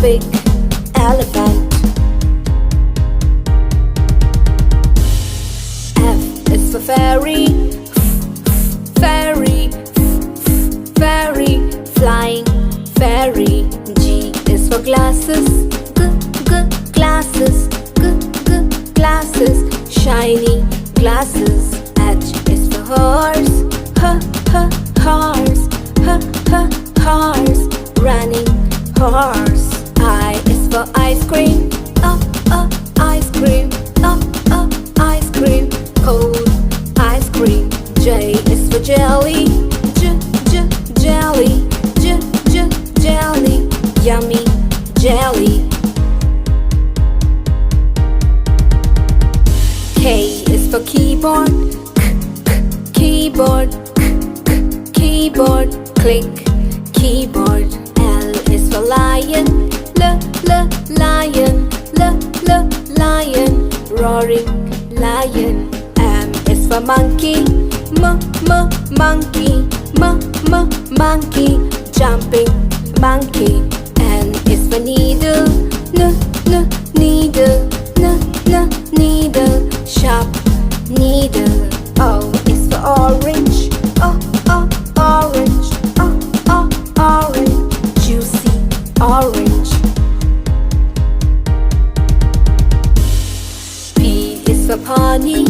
big elephant. F is for fairy, fairy, fairy, flying fairy. G is for glasses, glasses, glasses, shiny glasses. H is for horse, horse, horse, running horse. I is for ice cream, ice cream, ice cream, cold ice cream. J is for jelly, jelly, jelly, yummy jelly. K is for keyboard, keyboard, keyboard, click keyboard. L is for lion, lion, lion, roaring lion. M is for monkey, monkey, monkey, jumping monkey. N is for needle, needle, needle, sharp needle. O is for orange, orange, orange, juicy orange. P is for pony,